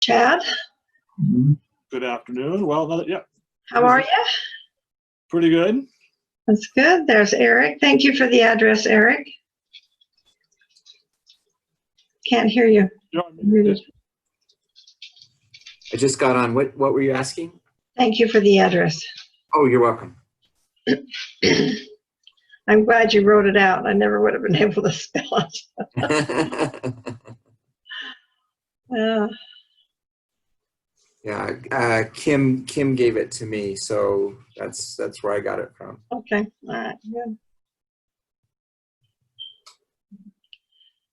Chad, Good afternoon. Well, yeah, how are you? pretty good. That's good. There's Eric. Thank you for the address, Eric. Can't hear you. Muted. I just got on. What were you asking? Thank you for the address. Oh, you're welcome. I'm glad you wrote it out. I never would have been able to spell it. Yeah, Kim gave it to me, so that's where I got it from. Okay. All right. Good.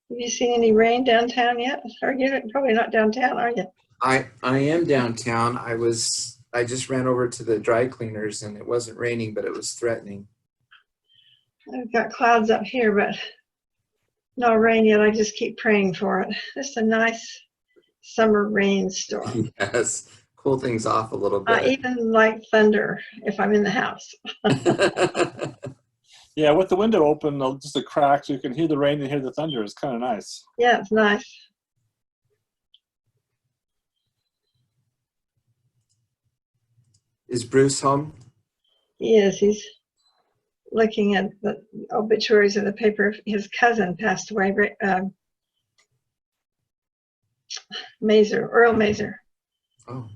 Have you seen any rain downtown yet? Or you're probably not downtown, are you? I am downtown. I just ran over to the dry cleaners and it wasn't raining, but it was threatening. I've got clouds up here, but no rain yet. I just keep praying for it. Just a nice summer rainstorm. Yes, cool things off a little bit. Even like thunder if I'm in the house. Yeah, with the window open, just a crack, so you can hear the rain and hear the thunder. It's kind of nice. Yeah, it's nice. Is Bruce home? He is. He's looking at the obituaries in the paper. His cousin passed away, Earl Mazer. Oh.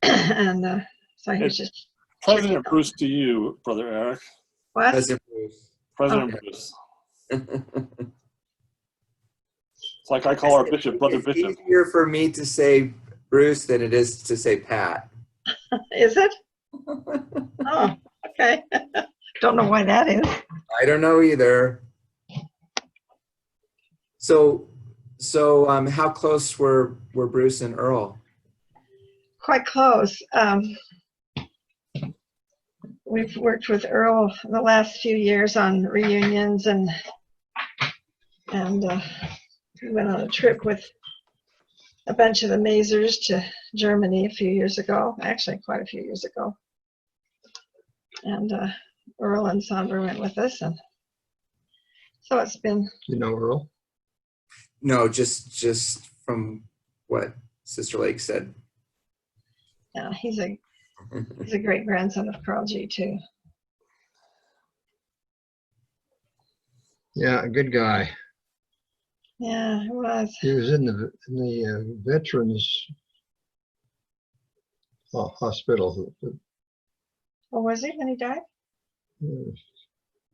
And so he was just... President Bruce to you, Brother Eric. What? President Bruce. President Bruce. It's like I call our bishop, Brother It's Bishop. easier for me to say Bruce than it is to say Pat. Is it? Oh, okay. Don't know why that is. I don't know either. So how close were Bruce and Earl? Quite close. We've worked with Earl the last few years on reunions, and we went on a trip with a bunch of the Mazers to Germany a few years ago, actually quite a few years ago. And Earl and Sandra went with us, and so it's been... You know Earl? No, just from what Sister Lake said. Yeah, he's a great grandson of Carl G. too. Yeah, a good guy. Yeah, he was. He was in the veterans hospital. Oh, was he when he died?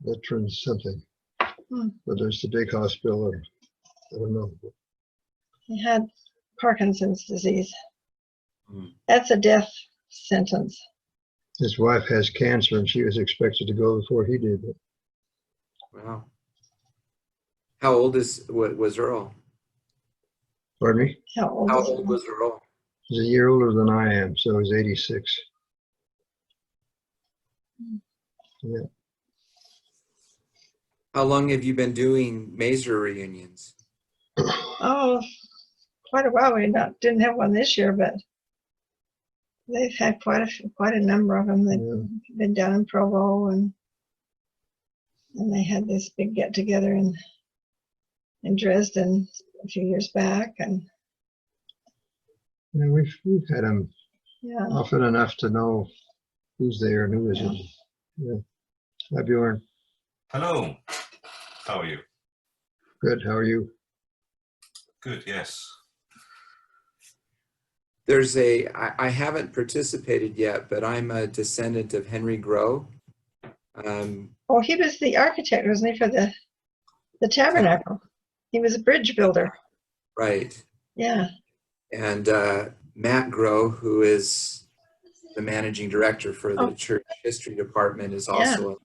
Veterans something. Hmm. But there's the big hospital, or I don't know. He had Parkinson's disease. Hmm. That's a death sentence. His wife has cancer, and she was expected to go before he did. Wow. How old was Earl? Pardon me? How old How is old he? was Earl? He's a year older than I am, so he's 86. Yeah. How long have you been doing Mazer reunions? Oh, quite a while. We didn't have one this year, but they've had quite a number of them. They've been down in Provo, and they had this big get together in Dresden a few years back, and Yeah, we've had them yeah. often enough to know who's there and who isn't. Yeah. Hi, Bjorn. Hello. How are you? Good. How are you? Good, yes. I haven't participated yet, but I'm a descendant of Henry Grow. Oh, he was the architect, wasn't he, for the tabernacle? He was a bridge builder. Right. Yeah. And Matt Grow, who is the managing director for the church history department, is also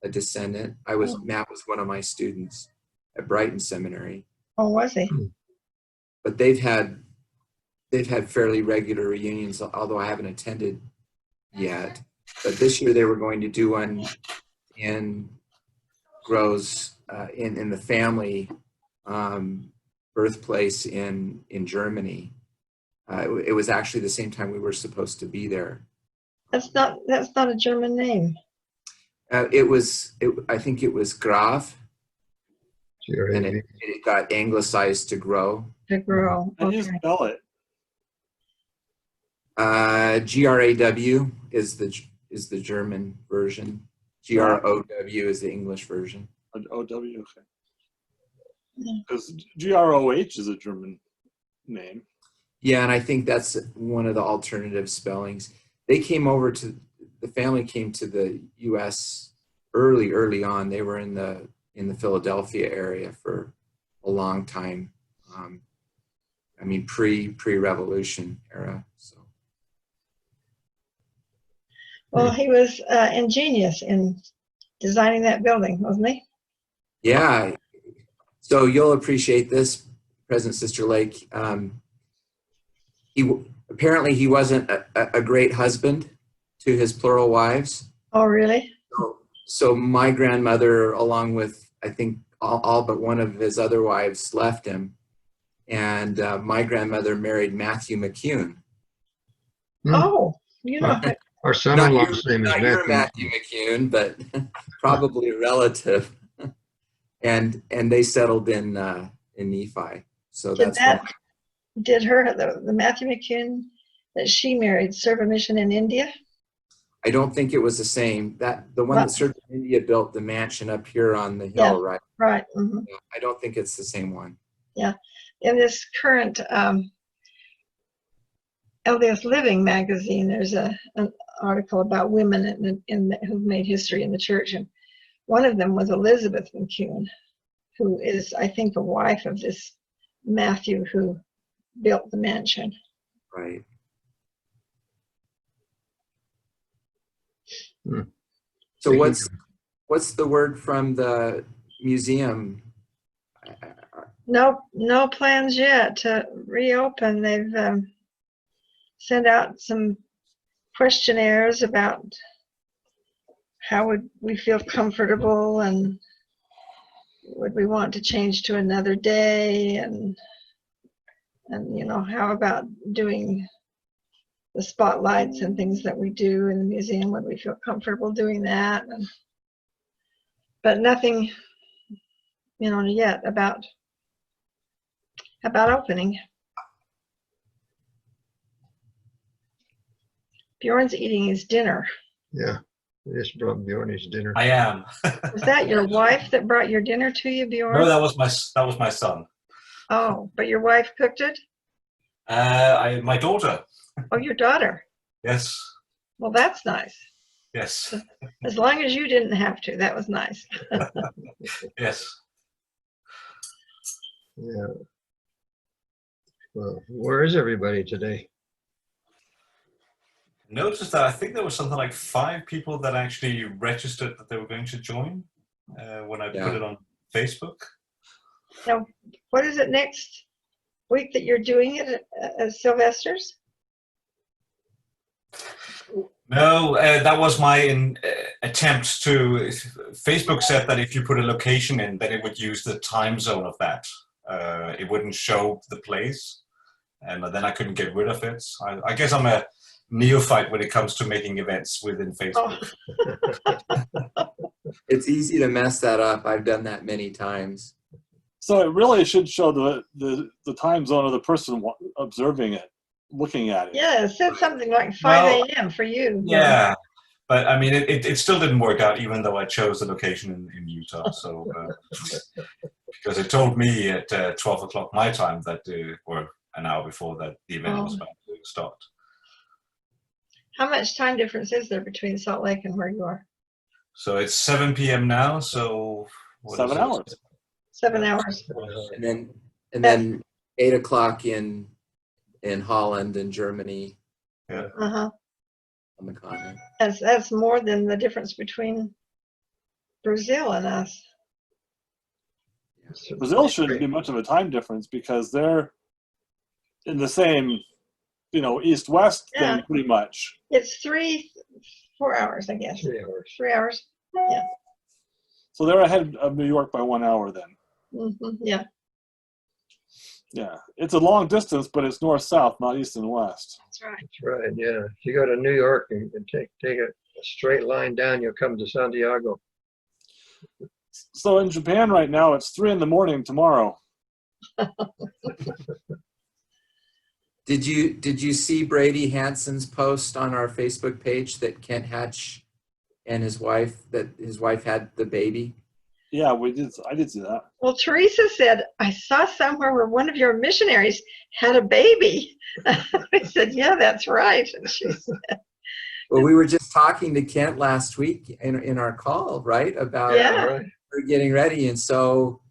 a descendant. Matt was one of my students at Brighton Seminary. Oh, was he? But they've had fairly regular reunions, although I haven't attended yet. But this year they were going to do one in Grow's in the family birthplace in Germany. It was actually the same time we were supposed to be there. That's not a German name. I think it was Graf, Sure. and it got anglicized to Grow. To Grow. How do you Okay. spell it? GRAW is the German version. GROW is the English version. OW, okay. Yeah. Because GROH is a German name. Yeah, and I think that's one of the alternative spellings. The family came to the U.S. early on. They were in the Philadelphia area for a long time. I mean, pre-revolution era. So. Well, he was ingenious in designing that building, wasn't he? Yeah. So you'll appreciate this, President Sister Lake. Apparently he wasn't a great husband to his plural wives. Oh, really? So my grandmother, along with I think all but one of his other wives, left him, and my grandmother married Matthew McCune. Oh, you know, Our son-in-law's name is Not your Matthew. Matthew McCune, but probably a relative. And they settled in Nephi. So that's why. did the Matthew McCune that she married serve a mission in India? I don't think it was the same. The one that served in India built the mansion up here on the hill, Yeah. right? Right. Mm-hmm. Yeah, I don't think it's the same one. Yeah. In this current LDS Living magazine, there's an article about women who've made history in the church, and one of them was Elizabeth McCune, who is, I think, a wife of this Matthew who built the mansion. Right. Hmm. So what's the word from the museum? No plans yet to reopen. They've sent out some questionnaires about how would we feel comfortable and would we want to change to another day, and you know, how about doing the spotlights and things that we do in the museum, would we feel comfortable doing that? But nothing, you know, yet about opening. Bjorn's eating his dinner. Yeah, I just brought Bjorn his dinner. I am. Was that your wife that brought your dinner to you, Bjorn? No, that was my son. Oh, but your wife cooked it? My daughter. Oh, your daughter. Yes. Well, that's nice. Yes. As long as you didn't have to, that was nice. Yes. Yeah. Well, where is everybody today? Noticed that I think there was something like 5 people that actually registered that they were going to join when I put it on Facebook. Now, what is it next week that you're doing it at Sylvester's? No, that was my attempt to. Facebook said that if you put a location in, then it would use the time zone of that. It wouldn't show the place, and then I couldn't get rid of it. I guess I'm a neophyte when it comes to making events within Facebook. Oh. It's easy to mess that up. I've done that many times. So it really should show the time zone of the person observing it, looking at it. Yeah, it said something like 5 a.m. for you. Yeah, but I mean, it still didn't work out, even though I chose the location in Utah. So because it told me at 12 o'clock my time that, or an hour before that, the event was about to start. How much time difference is there between Salt Lake and where you are? So it's 7 p.m. now. So 7 hours. 7 hours. And then 8 o'clock in Holland and Germany. Yeah. Uh-huh. On the continent. That's more than the difference between Brazil and us. Brazil shouldn't be much of a time difference because they're in the same, east-west thing pretty much. It's 4 hours, I guess. 3 hours. 3 hours. Yeah. So they're ahead of New York by 1 hour then. Mm-hmm. Yeah. Yeah, it's a long distance, but it's north-south, not east and west. That's right. That's right, yeah. If you go to New York and take a straight line down, you'll come to Santiago. So in Japan right now, it's 3 in the morning tomorrow. Did you see Brady Hanson's post on our Facebook page that Kent Hatch and his wife had the baby? Yeah, we did. I did see that. Well, Teresa said, I saw somewhere where one of your missionaries had a baby. I said, yeah, that's right. And she said, Well, we were just talking to Kent last week in our call, right, about Yeah. Right. her getting ready, and so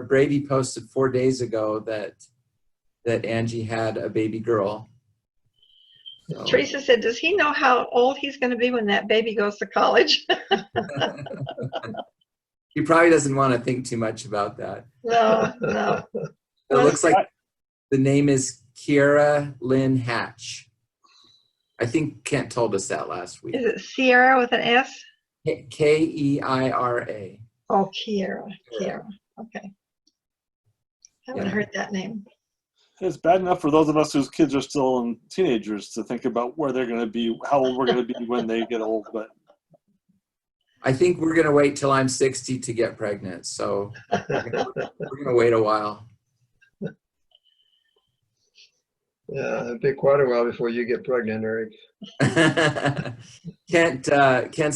Brady posted 4 days ago that Angie had a baby girl. So, Teresa said, does he know how old he's going to be when that baby goes to college? he probably doesn't want to think too much about that. No, no. It looks like the name is Kiera Lynn Hatch. I think Kent told us that last week. Is it Sierra with an S? Keira. Oh, Kiera. Okay. Haven't Yeah. heard that name. It's bad enough for those of us whose kids are still teenagers to think about where they're going to be, how old we're going to be when they get old. But I think we're going to wait till I'm 60 to get pregnant. So we're going to wait a while. Yeah, it'll be quite a while before you get pregnant, Eric. Kent's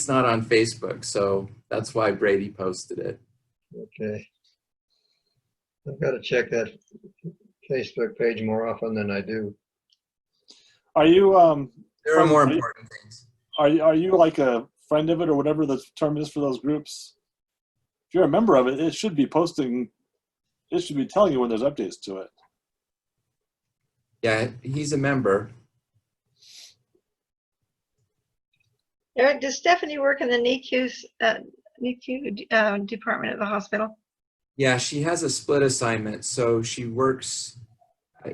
not on Facebook, so that's why Brady posted it. Okay. I've got to check that Facebook page more often than I do. are you There are more important things. are you like a friend of it or whatever the term is for those groups? If you're a member of it, it should be posting. It should be telling you when there's updates to it. Yeah, he's a member. Eric, does Stephanie work in the NICU department at the hospital? Yeah, she has a split assignment. So she works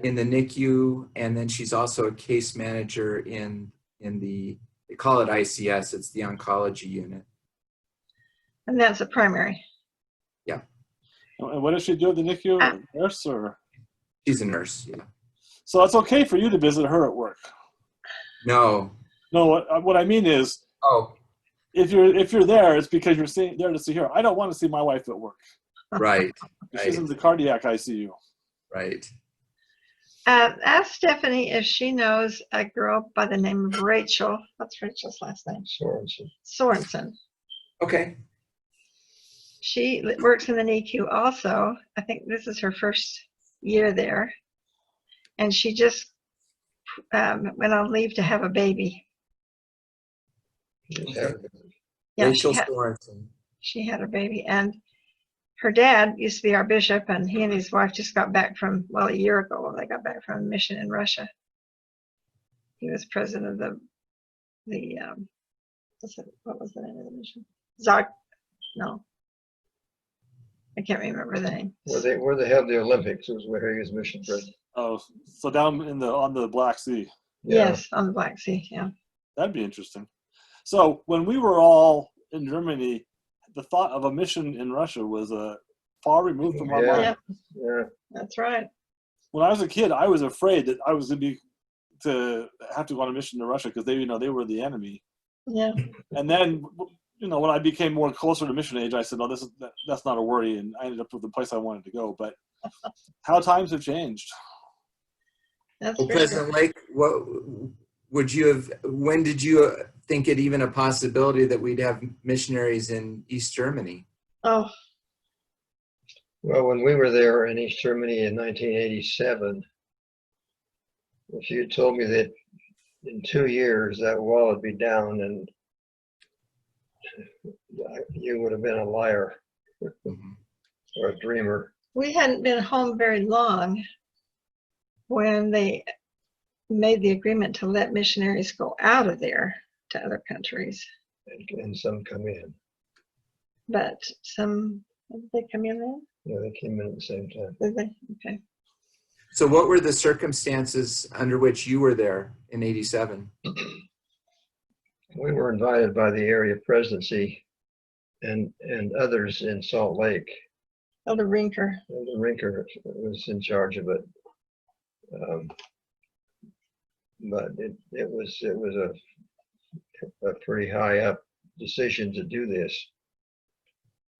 in the NICU, and then she's also a case manager in they call it ICS. It's the oncology unit. And that's a primary. And what does she do at the NICU? Nurse or? She's a nurse. Yeah. So it's okay for you to visit her at work. No. No, what I mean is, Oh, if you're there, it's because you're there to see her. I don't want to see my wife at work. right. She's in the cardiac ICU. Right. Ask Stephanie if she knows a girl by the name of Rachel. What's Rachel's last name? Sorensen. Okay. She works in the NICU also. I think this is her first year there. And she just went on leave to have a baby. Okay. Yeah, Rachel Sorensen. she had her baby. And her dad used to be our bishop, and he and his wife just got back from, well, a year ago, they got back from a mission in Russia. He was president of what was the name of the mission? No. I can't remember the name. Where they have the Olympics is where he was mission president. Oh, so down on the Black Sea. Yeah. Yes, on the Black Sea, yeah. That'd be interesting. So when we were all in Germany, the thought of a mission in Russia was far removed from our mind. Yeah. That's right. When I was a kid, I was afraid that I was going to have to go on a mission to Russia because they were the enemy. Yeah. And then, when I became more closer to mission age, I said, "No, that's not a worry," and I ended up with the place I wanted to go. But how times have changed. That's Well, for President sure. Lake, when did you think it even a possibility that we'd have missionaries in East Germany? Oh, Well, when we were there in East Germany in 1987, if you had told me that in 2 years that wall would be down, and you would have been a liar or a dreamer. we hadn't been home very long when they made the agreement to let missionaries go out of there to other countries. And some come in. But did they come in then? Yeah, they came in at the same time. Did they? Okay. So what were the circumstances under which you were there in 87? We were invited by the area presidency and others in Salt Lake. Elder Rinker. The Rinker was in charge of it. But it was a pretty high up decision to do this.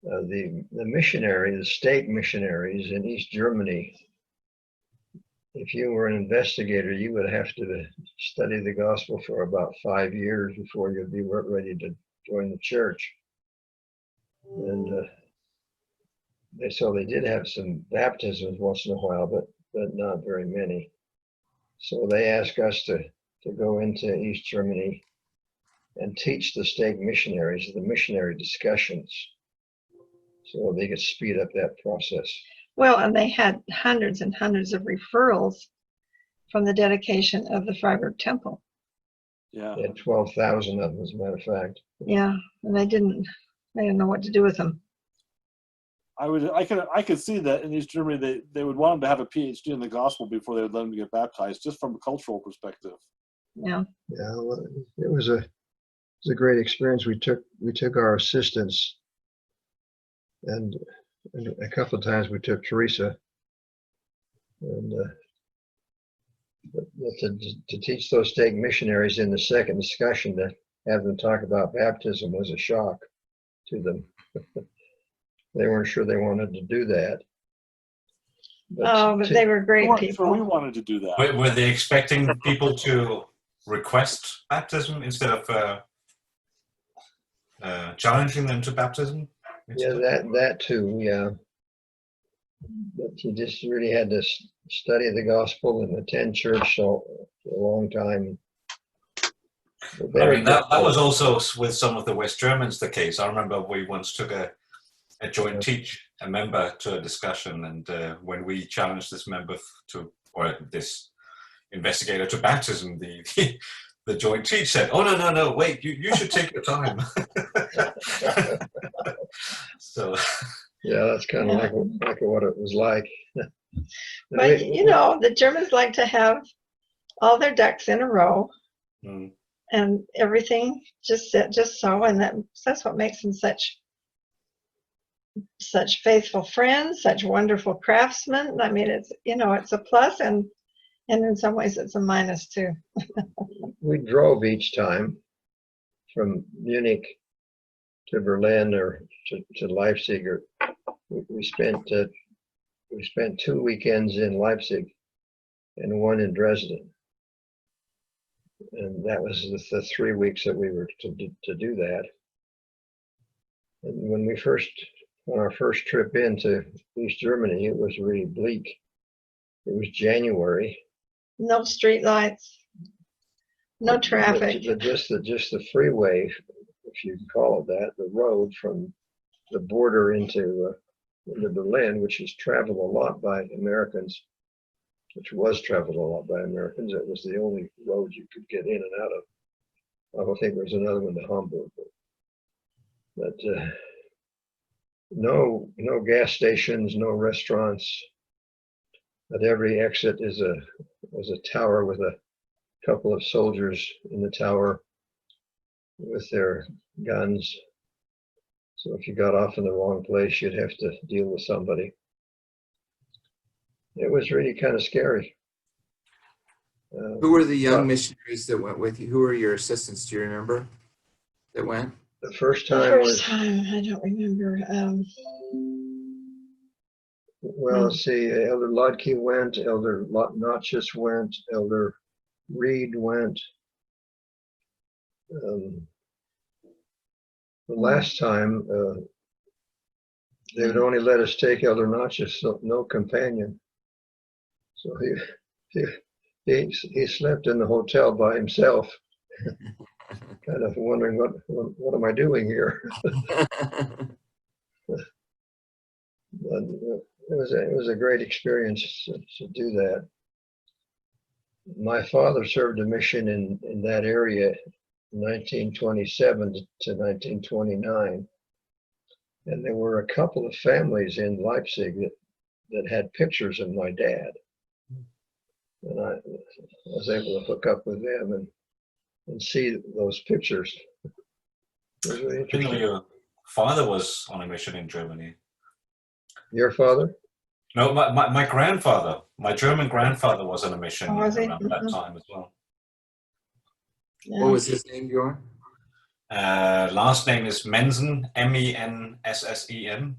The missionary, the state missionaries in East Germany if you were an investigator, you would have to study the gospel for about 5 years before you'd be ready to join the church. And so they did have some baptisms once in a while, but not very many. So they asked us to go into East Germany and teach the stake missionaries the missionary discussions, so they could speed up that process. Well, and they had hundreds and hundreds of referrals from the dedication of the Freiburg Temple. Yeah. They had 12,000 of them, as a matter of fact. Yeah, and they didn't know what to do with them. I could see that in East Germany they would want them to have a PhD in the gospel before they would let them get baptized, just from a cultural perspective. Yeah. Yeah, well, it was a great experience. We took our assistants, and a couple of times we took Teresa, and to teach those stake missionaries in the second discussion, to have them talk about baptism was a shock to them. They weren't sure they wanted to do that. But they were great We weren't people. sure we wanted to do that. Were they expecting people to request baptism instead of challenging them to baptism? Yeah, that too, yeah. But you just really had to study the gospel and attend church for a long time. I mean, that was also with some of the West Germans the case. I remember we once took a joint a member to a discussion, and when we challenged this member or this investigator to baptism, the joint teach said, "Oh no, wait, you should take your time." So yeah, that's kind of like what it was like. But the Germans like to have all their ducks in a row, and everything just so, and that's what makes them such faithful friends, such wonderful craftsmen. I mean, it's a plus, and in some ways it's a minus too. We drove each time from Munich to Berlin or to Leipzig, or we spent 2 weekends in Leipzig and one in Dresden, and that was the 3 weeks that we were to do that. And when on our first trip into East Germany, it was really bleak. It was January. No street lights, no traffic. But just the freeway, if you can call it that, the road from the border into Berlin, which is traveled a lot by Americans, It was the only road you could get in and out of. I don't think there's another one to Hamburg, but no gas stations, no restaurants. At every exit is a tower with a couple of soldiers in the tower with their guns. So if you got off in the wrong place, you'd have to deal with somebody. It was really kind of scary. Who were the young missionaries that went with you? Who were your assistants? Do you remember that went? The first The time first time, I don't remember. Well, let's see, Elder Lodke went, Elder Notches went, Elder Reed went. The last time, they would only let us take Elder Notches, so no companion. So he slept in the hotel by himself, kind of wondering what am I doing here? But it was a great experience to do that. My father served a mission in that area, 1927 to 1929, and there were a couple of families in Leipzig that had pictures of my dad, and I was able to hook up with them and see those pictures. It was really interesting. your father was on a mission in Germany. Your father? No, my grandfather, my German grandfather was on a mission Was he? around that time as well. Yeah. What was his name, Bjorn? Last name is Mensen, Menssen.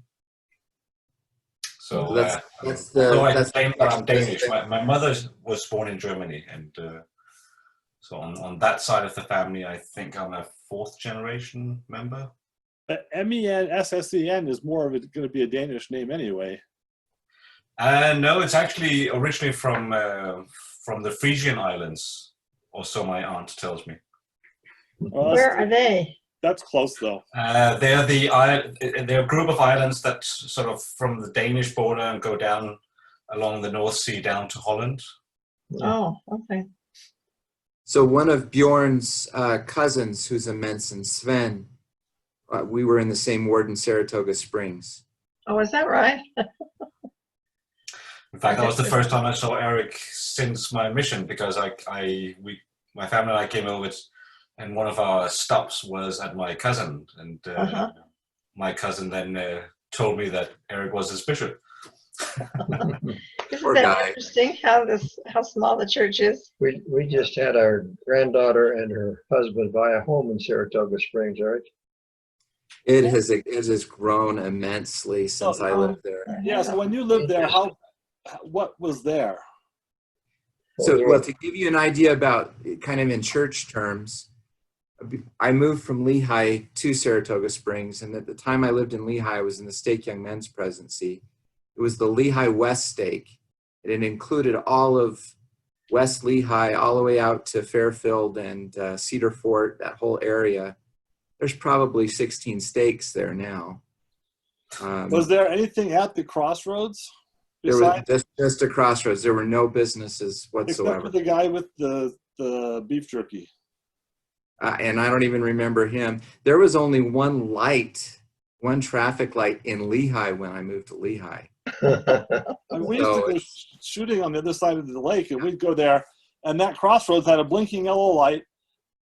So that's although I that's claim that I'm Danish, the- my mother was born in Germany, and so on that side of the family, I think I'm a fourth generation member. But MENSSEN is more of it going to be a Danish name anyway. No, it's actually originally from the Frisian Islands, or so my aunt tells me. Well, Where are they? That's close though. They're a group of islands that sort of from the Danish border and go down along the North Sea down to Holland. Oh, okay. So one of Bjorn's cousins, who's a Menson, Sven, we were in the same ward in Saratoga Springs. Oh, is that right? In fact, that was the first time I saw Eric since my mission, because my family and I came over, and one of our stops was at my cousin, and my cousin then told me that Eric was his bishop. Isn't Poor that guy. interesting how small the church is? We just had our granddaughter and her husband buy a home in Saratoga Springs, Eric. It has grown immensely since I lived there. Yeah. So when you lived there, what was there? So, well, to give you an idea about kind of in church terms, I moved from Lehigh to Saratoga Springs, and at the time I lived in Lehigh, I was in the Stake Young Men's presidency. It was the Lehigh West Stake, and it included all of West Lehigh, all the way out to Fairfield and Cedar Fort, that whole area. There's probably 16 stakes there now. Was there anything at the crossroads? There was just a crossroads. There were no businesses whatsoever. Except for the guy with the beef jerky. And I don't even remember him. There was only one traffic light in Lehigh when I moved to Lehigh. We used to go shooting on the other side of the lake, and we'd go there, and that crossroads had a blinking yellow light.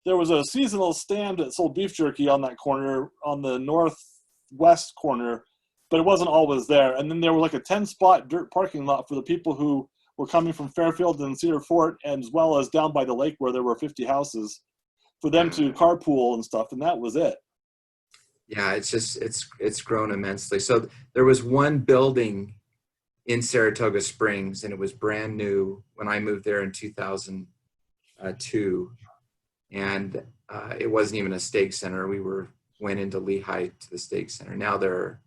There was a seasonal stand that sold beef jerky on that corner, on the northwest corner, but it wasn't always there. And then there was like a 10-spot dirt parking lot for the people who were coming from Fairfield and Cedar Fort, and as well as down by the lake where there were 50 houses, for them to carpool and stuff, and that was it. Yeah, it's grown immensely. So there was one building in Saratoga Springs, and it was brand new when I moved there in 2002, and it wasn't even a stake center. We went into Lehigh to the stake center. Now there are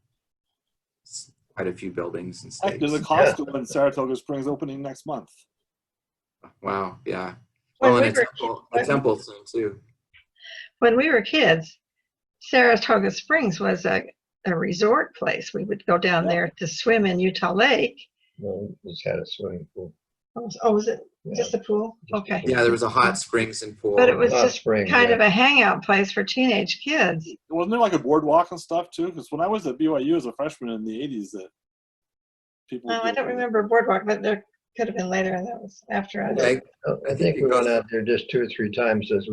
quite a few buildings and stakes. There's a Costco in Saratoga Springs opening next month. Wow, yeah. When Oh, and we a temple soon too. When we were kids, Saratoga Springs was a resort place. We would go down there to swim in Utah Lake. No, we just had a swimming pool. Oh, was it Yeah. just a pool? Okay. Yeah, there was a hot springs and pool. But it was Hot just springs, kind yeah. of a hangout place for teenage kids. Wasn't there like a boardwalk and stuff too? Because when I was at BYU as a freshman in the 80s, that people. I don't remember Boardwalk, but there could have been later, and that was after I. Okay. I think we went out there just 2 or 3 times as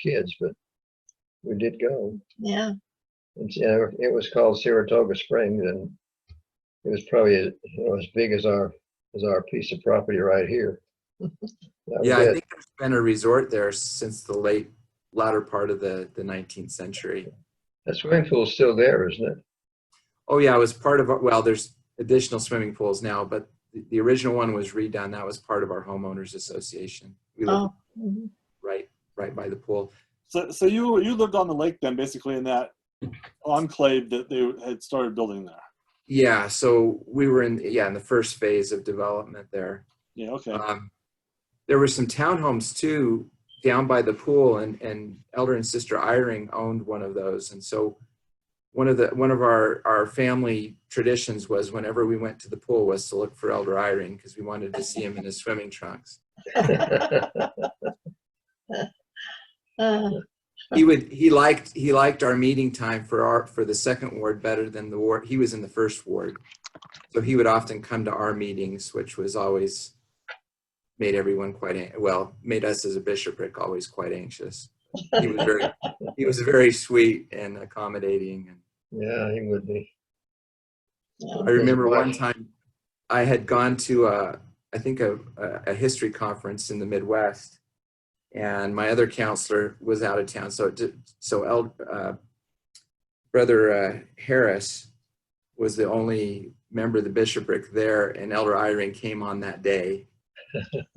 kids, but we did go. Yeah. And, it was called Saratoga Springs, and it was probably as big as our piece of property right here. Yeah, I think there's been a resort there since the latter part of the 19th century. That swimming pool is still there, isn't it? Oh yeah, it was part of well, there's additional swimming pools now, but the original one was redone. That was part of our homeowners association. We lived right by the pool. So you lived on the lake then, basically in that enclave that they had started building there. Yeah, so we were in the first phase of development there. Yeah, okay. There were some townhomes too down by the pool, and Elder and Sister Eyring owned one of those, and so one of our family traditions was whenever we went to the pool was to look for Elder Eyring because we wanted to see him in his swimming trunks. He liked our meeting time for the second ward better than the ward. He was in the first ward, so he would often come to our meetings, which was always made everyone made us as a bishopric always quite anxious. He was very sweet and accommodating. And yeah, he would be. I remember one time I had gone to a history conference in the Midwest, and my other counselor was out of town. So Brother Harris was the only member of the bishopric there, and Elder Eyring came on that day.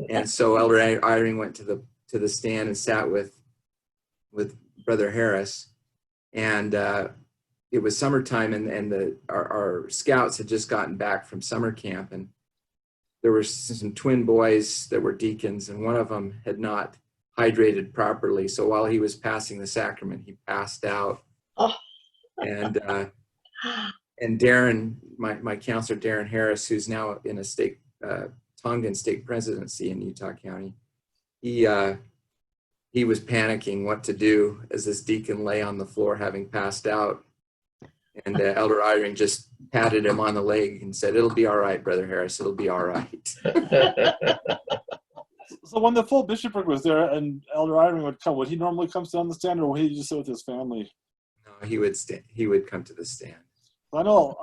And so Elder Eyring went to the stand and sat with Brother Harris. And it was summertime, and our scouts had just gotten back from summer camp, and there were some twin boys that were deacons, and one of them had not hydrated properly. So while he was passing the sacrament, he passed out. Oh. And Darren, my counselor, Darren Harris, who's now in a Tongan state presidency in Utah County, he was panicking what to do as this deacon lay on the floor having passed out. And Elder Eyring just patted him on the leg and said, "It'll be all right, Brother Harris. It'll be all right." So when the full bishopric was there and Elder Eyring would come, would he normally come sit on the stand, or would he just sit with his family? No, he would come to the stand. I know,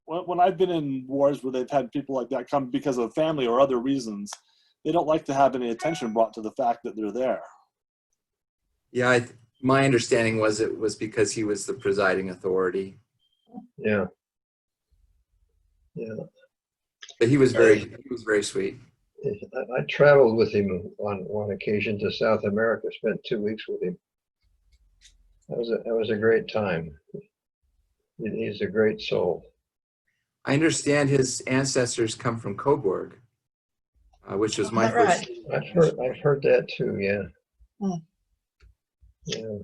when I've been in wars where they've had people like that come because of family or other reasons, they don't like to have any attention brought to the fact that they're there. Yeah, my understanding was it was because he was the presiding authority. Yeah. But he was very sweet. I traveled with him on one occasion to South America, spent 2 weeks with him. That was a great time. He's a great soul. I understand his ancestors come from Coburg, which was my Right. first. I've heard that too. Yeah. Hmm. Yeah.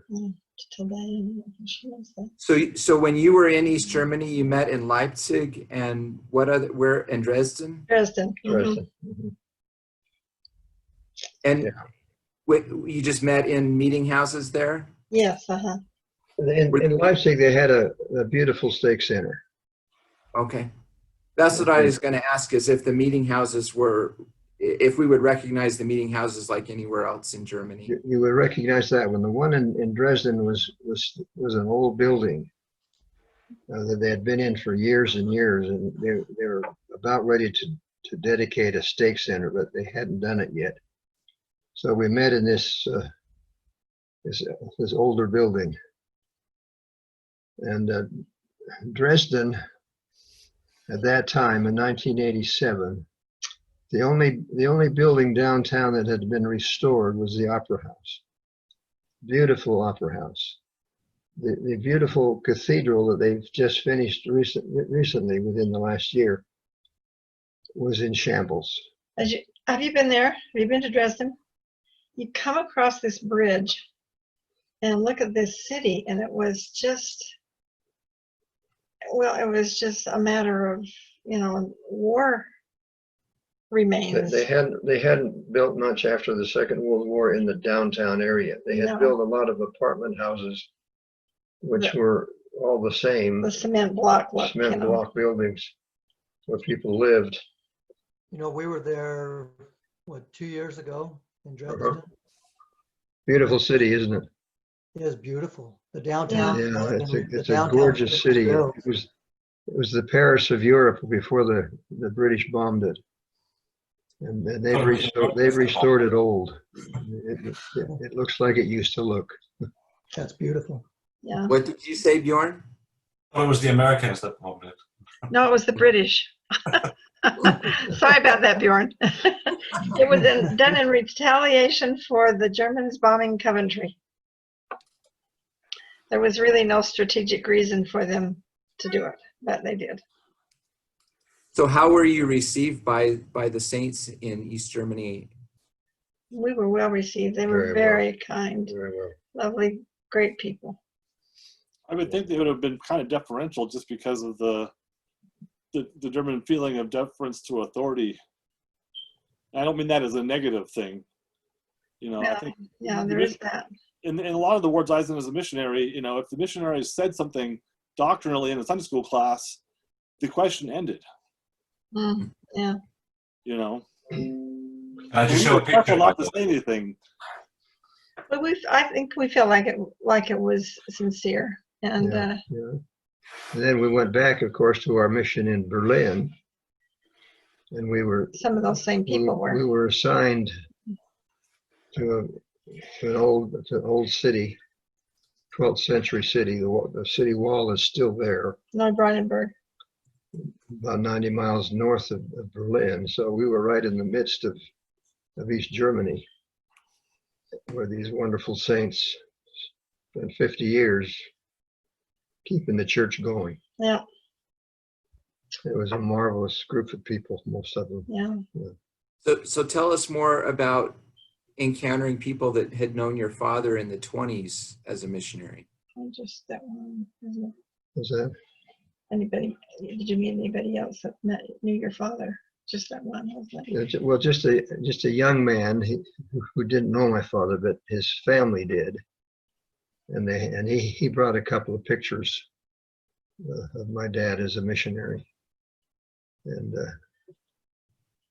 So when you were in East Germany, you met in Leipzig and where in Dresden? Dresden. Mhm. Dresden. Mhm. And you just met in meeting houses there? Yes. Uh-huh. In Leipzig, they had a beautiful steak center. Okay. That's what I was going to ask, is if the meeting houses if we would recognize the meeting houses like anywhere else in Germany. You would recognize that one. The one in Dresden was an old building that they had been in for years and years, and they were about ready to dedicate a steak center, but they hadn't done it yet. So we met in this older building, and Dresden at that time in 1987. The only building downtown that had been restored was the Opera House. Beautiful Opera House. The beautiful cathedral that they've just finished recently within the last year was in shambles. Have you been there? Have you been to Dresden? You come across this bridge and look at this city, and it was just a matter of, war remains. They hadn't built much after the Second World War in the downtown area. They had built a lot of apartment houses, which were all the same. The cement block buildings where people lived. We were there, 2 years ago in Dresden? Beautiful city, isn't it? It is beautiful. The downtown. Yeah, it's a gorgeous city. It was the Paris of Europe before the British bombed it, and they've restored it old. It looks like it used to look. That's beautiful. Yeah. What did you say, Bjorn? Well, it was the Americans that bombed it. No, it was the British. Sorry about that, Bjorn. It was done in retaliation for the Germans bombing Coventry. There was really no strategic reason for them to do it, but they did. So how were you received by the saints in East Germany? We were well received. They were very kind, lovely, great people. I would think they would have been kind of deferential just because of the German feeling of deference to authority. I don't mean that as a negative thing. I think there is that. In a lot of the wards I was in as a missionary, if the missionary said something doctrinally in a Sunday school class, the question ended. Yeah. I just show a picture. Not to say anything. But I think we felt like it was sincere, and And then we went back, of course, to our mission in Berlin, and we were some of those same people were. We were assigned to an old city, 12th century city. The city wall is still there. Neubrandenburg. about 90 miles north of Berlin. So we were right in the midst of East Germany, where these wonderful saints spent 50 years keeping the church going. Yeah, It was a marvelous group of people, most of them. yeah. So tell us more about encountering people that had known your father in the 20s as a missionary. Just that one. Isn't it? Was that? Anybody? Did you meet anybody else that knew your father? Just that one, wasn't it? Well, just a young man who didn't know my father, but his family did, and he brought a couple of pictures of my dad as a missionary, and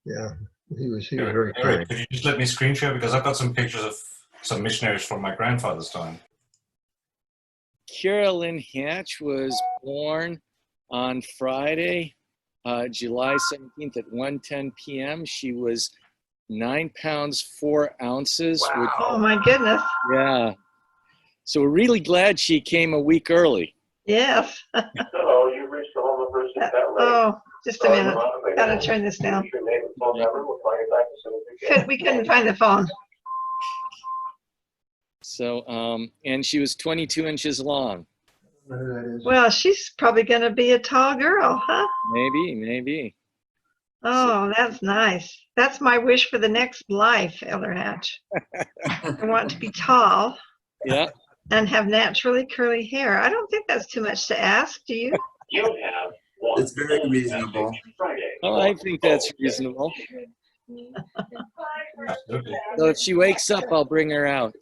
yeah, he was very Eric, kind. could you just let me screen share, because I've got some pictures of some missionaries from my grandfather's time. Carolyn Hatch was born on Friday, July 17th at 1:10 p.m. She was 9 pounds 4 ounces. Wow. Which, Oh my goodness. yeah. So we're really glad she came a week early. Yes. Hello, you've reached the home of Bruce at that rate. Oh, just a minute. Gotta turn this down. Your name and phone number, we'll call you back as soon as we can. We couldn't find the phone. So, and she was 22 inches long. I don't know who that is. Well, she's probably gonna be a tall girl, huh? Maybe. Oh, that's nice. That's my wish for the next life, Elder Hatch. I want to be tall Yeah. and have naturally curly hair. I don't think that's too much to ask, do you? You have one. It's very reasonable. Friday. Oh, I think that's reasonable. Absolutely. So if she wakes up, I'll bring her out.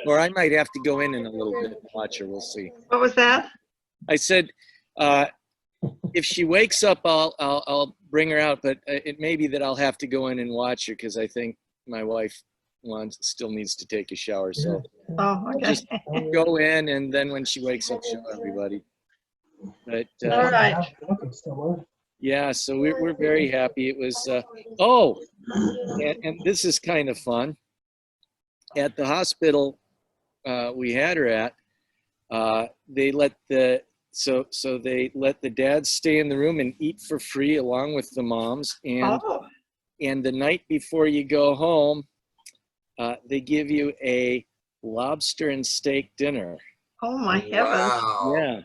Or I might have to go in a little bit and watch her. We'll see. What was that? I said, if she wakes up, I'll bring her out. But it may be that I'll have to go in and watch her because I think my wife still needs to take a shower. So Oh, I'll okay. just go in, and then when she wakes up, show everybody. But All right. yeah, so we're very happy. It was and this is kind of fun. At the hospital we had her at, they let the dads stay in the room and eat for free along with the moms. Oh, And the night before you go home, they give you a lobster and steak dinner. oh my heavens. Wow. Yeah.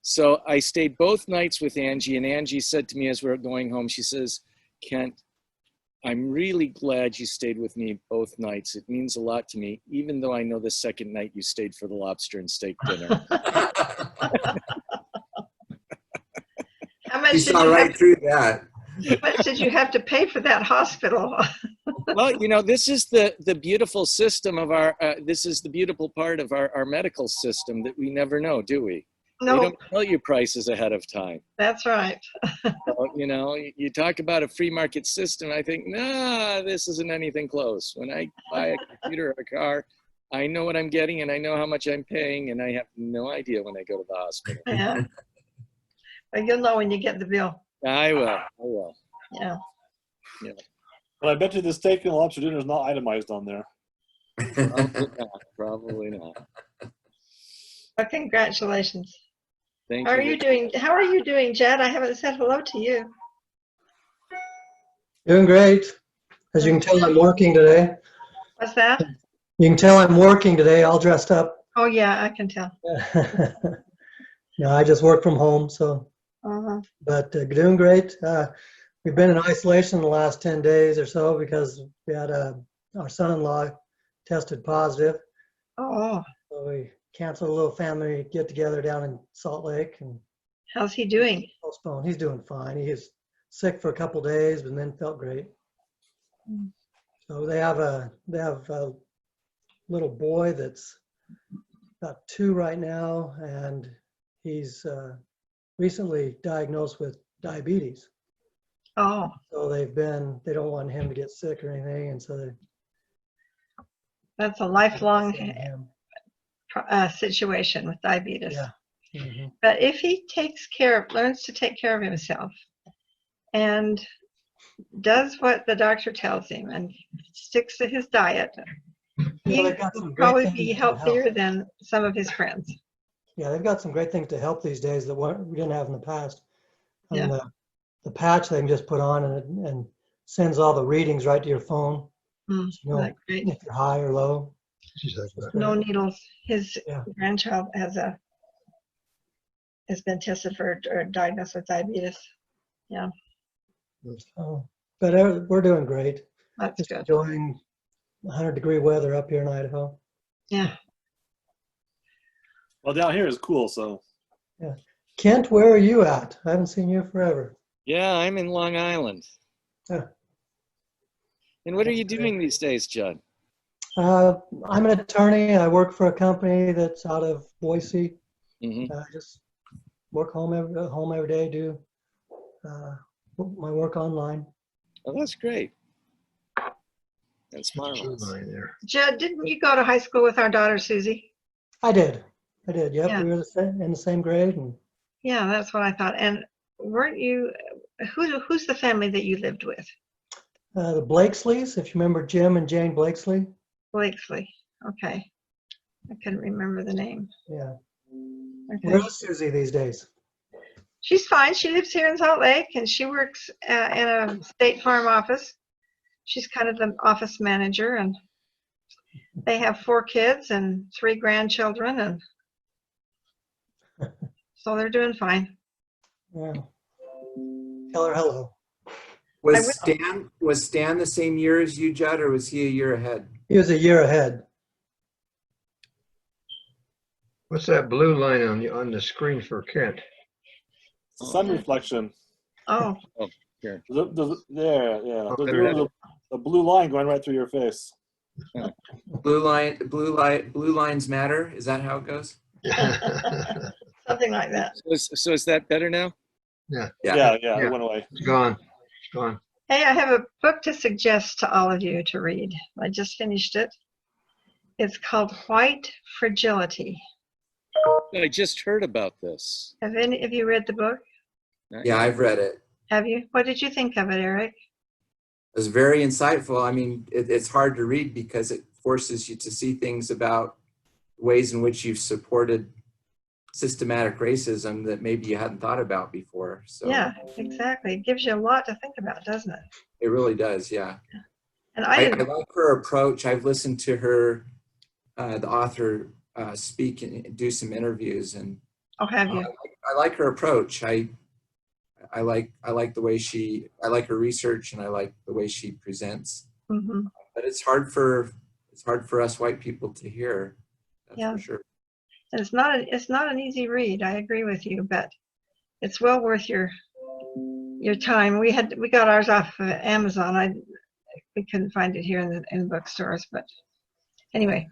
So I stayed both nights with Angie, and Angie said to me as we were going home, she says, Kent, I'm really glad you stayed with me both nights. It means a lot to me, even though I know the second night you stayed for the lobster and steak dinner. How much You did saw you right have, through that. how much did you have to pay for that hospital? Well, this is the beautiful system of this is the beautiful part of our medical system that we never know, do we? They No, don't tell you prices ahead of time. that's right. So, you talk about a free market system. I think, nah, this isn't anything close. When I buy a computer or a car, I know what I'm getting and I know how much I'm paying, and I have no idea when I go to the hospital. Yeah. But you'll know when you get the bill. I will. Yeah. But I bet you the steak and lobster dinner is not itemized on there. Probably not. Well, congratulations. Thank How are you. you doing? How are you doing, Jed? I haven't said hello to you. Doing great. As you can tell, I'm working today. What's that? You can tell I'm working today, all dressed up. Oh, yeah, I can tell. No, I just work from home, so, Uh-huh. but doing great. We've been in isolation the last 10 days or so because we had our son-in-law tested positive. Oh, So we canceled a little family get-together down in Salt Lake and how's he doing? postponed. He's doing fine. He was sick for a couple days, but then felt great. Mm. So they have a little boy that's about 2 right now, and he's recently diagnosed with diabetes. Oh, So they don't want him to get sick or anything, and so they that's a lifelong send him. situation with diabetes. Yeah. Mhm. But if he learns to take care of himself and does what the doctor tells him and sticks to his diet, Yeah, he they've got some will great probably things be that can help. healthier than some of his friends. Yeah, they've got some great things to help these days that we didn't have in the past. I mean, Yeah. the patch they can just put on and sends all the readings right to your phone. Mm, You know, that's great. if you're high or low. She's like that. No needles. His Yeah. grandchild has been tested for or diagnosed with diabetes. So, but we're doing great. That's Just good. enjoying 100-degree weather up here in Idaho. Yeah. Well, down here is cool, so Kent, where are you at? I haven't seen you forever. Yeah, I'm in Long Island. Yeah. And what are you doing these days, Judd? I'm an attorney. I work for a company that's out of Boise. Hmm. I just work home every day, do my work online. Oh, that's great. That's True marvelous. line there. Judd, didn't you go to high school with our daughter Susie? I did. Yep, Yeah. we were in the same grade, and Yeah, that's what I thought. And weren't you? Who's the family that you lived with? the Blakesleys, if you remember Jim and Jane Blakesley. Blakesley. Okay. I couldn't remember the name. Yeah. Okay. Where's Susie these days? She's fine. She lives here in Salt Lake, and she works in a State Farm office. She's kind of the office manager, and they have 4 kids and 3 grandchildren, and so they're doing fine. Yeah. Tell her hello. Was Stan the same year as you, Judd, or was he a year ahead? He was a year ahead. What's that blue line on the screen for Kent? sun reflection. Oh, There, yeah. Oh, There was a blue line going right through your face. Blue lines matter. Is that how it goes? something like that. So is that better now? Yeah, Yeah. it went away. It's gone. It's gone. Hey, I have a book to suggest to all of you to read. I just finished it. It's called White Fragility. I just heard about this. Have any of you read the book? Yeah, I've read it. Have you? What did you think of it, Eric? It was very insightful. I mean, it's hard to read because it forces you to see things about ways in which you've supported systematic racism that maybe you hadn't thought about before. So Yeah, exactly. It gives you a lot to think about, doesn't it? it really does, yeah. And I didn't. like her approach. I've listened to her, the author, speak and do some interviews, and Oh, have you? I like her approach. I like the way I like her research, and I like the way she presents. Mm-hmm. But it's hard for us white people to hear. That's Yeah. for sure. And it's not an easy read. I agree with you, but it's well worth your time. We got ours off of Amazon. We couldn't find it here in bookstores, but anyway.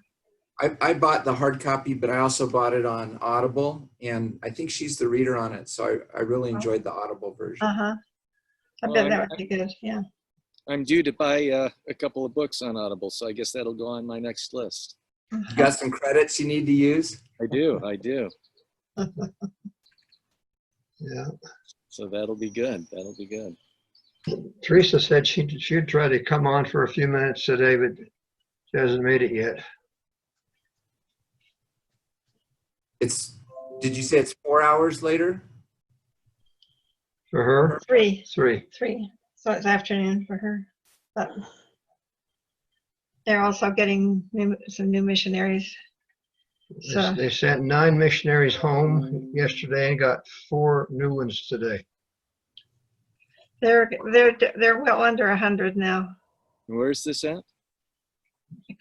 I bought the hard copy, but I also bought it on Audible, and I think she's the reader on it, so I really enjoyed the Audible version. I Well, bet that would be good. Yeah. I'm due to buy a couple of books on Audible, so I guess that'll go on my next list. You got some credits you need to use? I do. Yeah. So that'll be good. Teresa said she'd try to come on for a few minutes today, but she hasn't made it yet. Did you say it's 4 hours later? For her? 3. 3. So it's afternoon for her. But they're also getting some new missionaries. So They sent 9 missionaries home yesterday and got 4 new ones today. they're well under 100 now. Where's this at?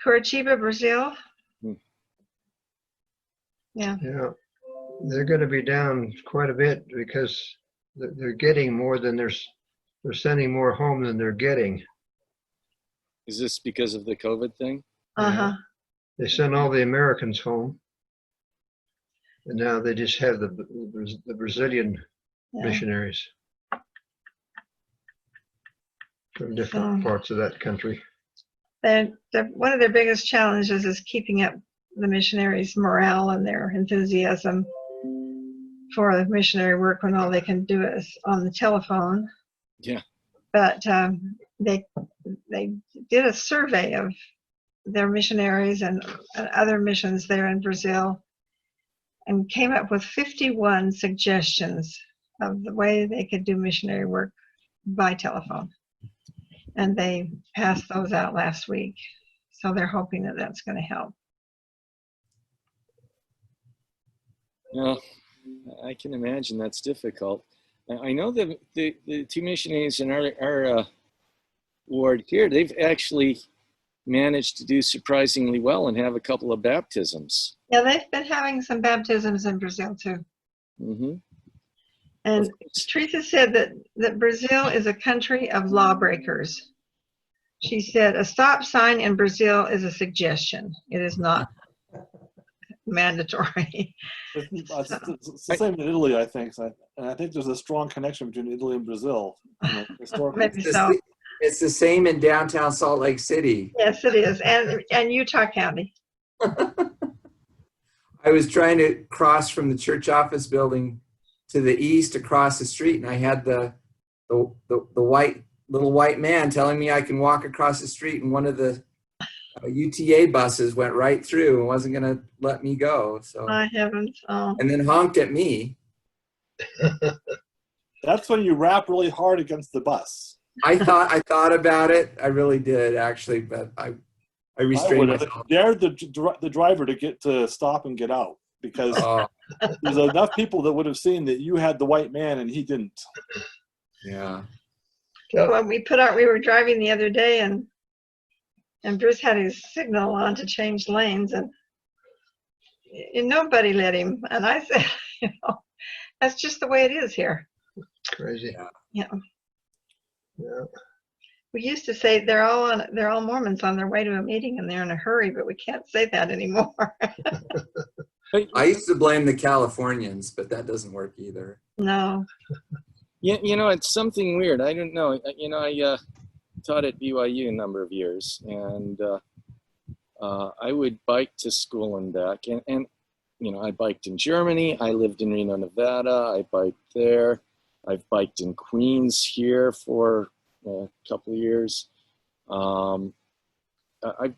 Curitiba, Brazil. Hmm. Yeah. Yeah. They're going to be down quite a bit because they're getting more than they're sending more home than they're getting. Is this because of the COVID thing? Uh-huh. They sent all the Americans home, and now they just have the Brazilian Yeah. missionaries from different So- parts of that country. One of their biggest challenges is keeping up the missionaries' morale and their enthusiasm for the missionary work when all they can do is on the telephone. Yeah. But they did a survey of their missionaries and other missions there in Brazil, and came up with 51 suggestions of the way they could do missionary work by telephone. And they passed those out last week. So they're hoping that that's going to help. Yeah, I can imagine that's difficult. I know that the two missionaries in our ward here, they've actually managed to do surprisingly well and have a couple of baptisms. Yeah, they've been having some baptisms in Brazil too. Mm-hmm. And Teresa said that Brazil is a country of lawbreakers. She said a stop sign in Brazil is a suggestion. It is not mandatory. It's the same in Italy, I think. And I think there's a strong connection between Italy and Brazil. Historically. Maybe so. It's the same in downtown Salt Lake City. Yes, it is. And Utah County. I was trying to cross from the church office building to the east across the street, and I had the little white man telling me I can walk across the street, and one of the UTA buses went right through and wasn't going to let me go. So My heavens. Oh. and then honked at me. That's when you rap really hard against the bus. I thought about it. I really did, actually, but I restrained would have myself. dared the driver to get to stop and get out, because there's enough people that would have seen that you had the white man and he didn't. Yeah. When we were driving the other day, and Bruce had his signal on to change lanes, and nobody let him. And I said, that's just the way it is here. Crazy. Yeah. Yeah. We used to say they're all Mormons on their way to a meeting and they're in a hurry, but we can't say that anymore. I used to blame the Californians, but that doesn't work either. No. Yeah, it's something weird. I don't know. I taught at BYU a number of years, and I would bike to school and back. And I biked in Germany. I lived in Reno, Nevada. I biked there. I've biked in Queens here for a couple of years. I've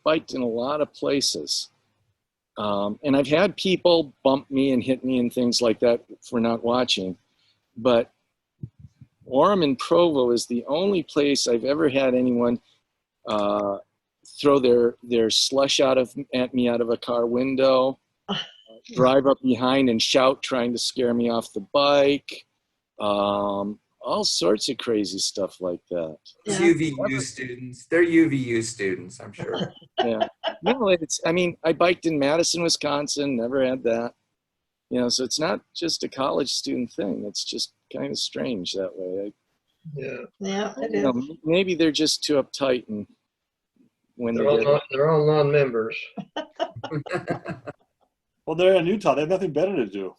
biked in a lot of places. And I've had people bump me and hit me and things like that for not watching. But Orem and Provo is the only place I've ever had anyone throw their slush at me out of a car window, drive up behind and shout trying to scare me off the bike. All sorts of crazy stuff like that. Yeah. UVU students. They're UVU students, I'm sure. Yeah. No, I biked in Madison, Wisconsin, never had that. So it's not just a college student thing. It's just kind of strange that way. Yeah, it is. Maybe they're just too uptight, and when they're all non-members. Well, they're in Utah. They have nothing better to do.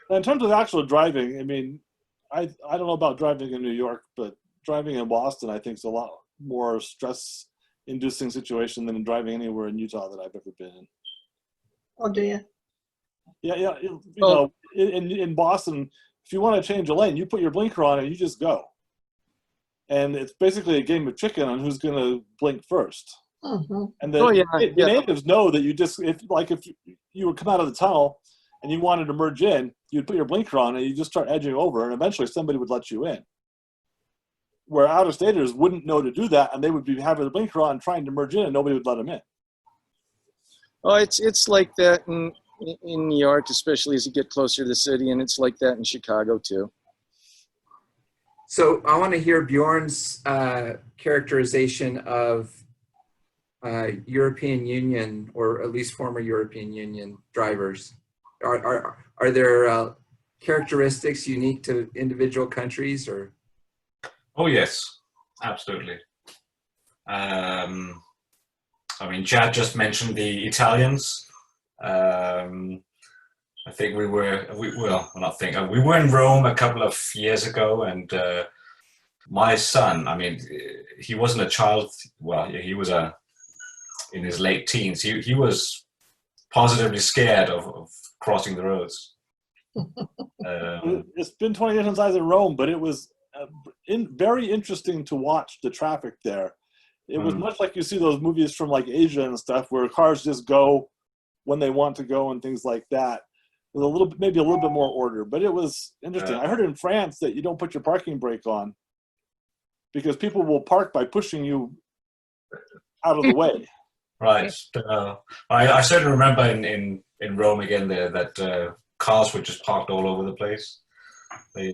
In terms of actual driving, I don't know about driving in New York, but driving in Boston, I think, is a lot more stress-inducing situation than driving anywhere in Utah that I've ever been in. Oh, do you? Yeah. In Boston, if you want to change a lane, you put your blinker on and you just go. And it's basically a game of chicken on who's going to blink first. Mm-hmm. And the natives know that if you would come out of the tunnel and you wanted to merge in, you'd put your blinker on and you just start edging over, and eventually somebody would let you in. Where out-of-staters wouldn't know to do that, and they would be having the blinker on trying to merge in, and nobody would let them in. Oh, it's like that in New York, especially as you get closer to the city, and it's like that in Chicago too. So I want to hear Bjorn's characterization of European Union, or at least former European Union drivers. Are there characteristics unique to individual countries, or? Oh yes, absolutely. Chad just mentioned the Italians. I think we were in Rome a couple of years ago, and my son, he wasn't a child. Well, he was in his late teens. He was positively scared of crossing the roads. It's been 20 years since I was in Rome, but it was very interesting to watch the traffic there. It was much like you see those movies from like Asia and stuff, where cars just go when they want to go and things like that. With a little bit, maybe a little bit more order, but it was interesting. I heard in France that you don't put your parking brake on because people will park by pushing you out of the way. Right. I certainly remember in Rome again there that cars were just parked all over the place. They,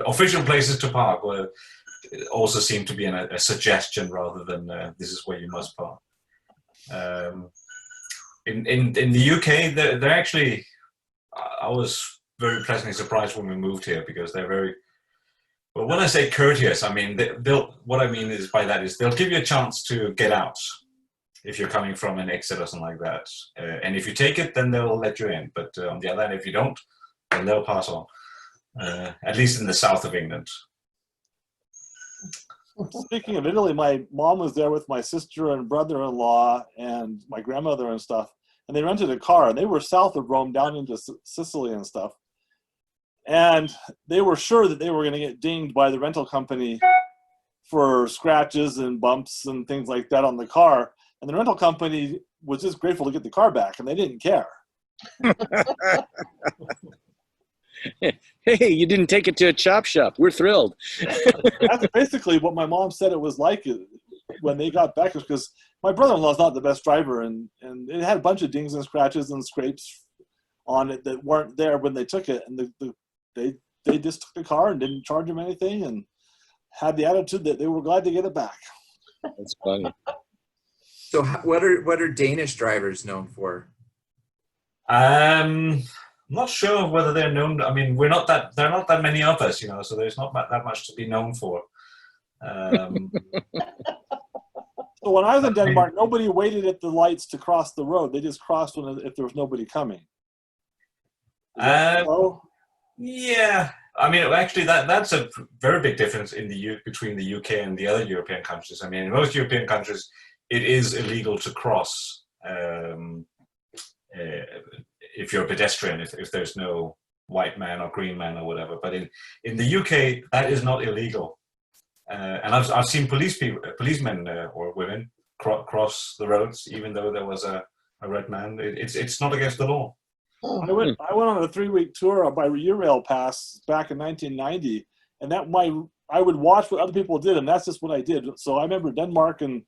official places to park were also seemed to be a suggestion rather than this is where you must park. In the UK, they're actually, I was very pleasantly surprised when we moved here because they're very, well, when I say courteous, I mean, what I mean is by that is they'll give you a chance to get out if you're coming from an exit or something like that. And if you take it, then they'll let you in. But on the other hand, if you don't, then they'll pass on, at least in the south of England. Speaking of Italy, my mom was there with my sister and brother-in-law and my grandmother and stuff, and they rented a car, and they were south of Rome down into Sicily and stuff. And they were sure that they were going to get dinged by the rental company for scratches and bumps and things like that on the car. And the rental company was just grateful to get the car back, and they didn't care. Hey, you didn't take it to a chop shop. We're thrilled. That's basically what my mom said it was like when they got back, because my brother-in-law is not the best driver, and it had a bunch of dings and scratches and scrapes on it that weren't there when they took it, and they just took the car and didn't charge him anything and had the attitude that they were glad to get it back. That's funny. So what are Danish drivers known for? I'm not sure whether they're known. I mean, there are not that many of us, so there's not that much to be known for. So when I was in Denmark, nobody waited at the lights to cross the road. They just crossed if there was nobody coming. Yeah, I mean, actually, that's a very big difference between the UK and the other European countries. I mean, in most European countries, it is illegal to cross if you're a pedestrian, if there's no white man or green man or whatever. But in the UK, that is not illegal. And I've seen policemen or women cross the roads, even though there was a red man. It's not against the law. I went on a 3-week tour by Eurail Pass back in 1990, and I would watch what other people did, and that's just what I did. So I remember Denmark and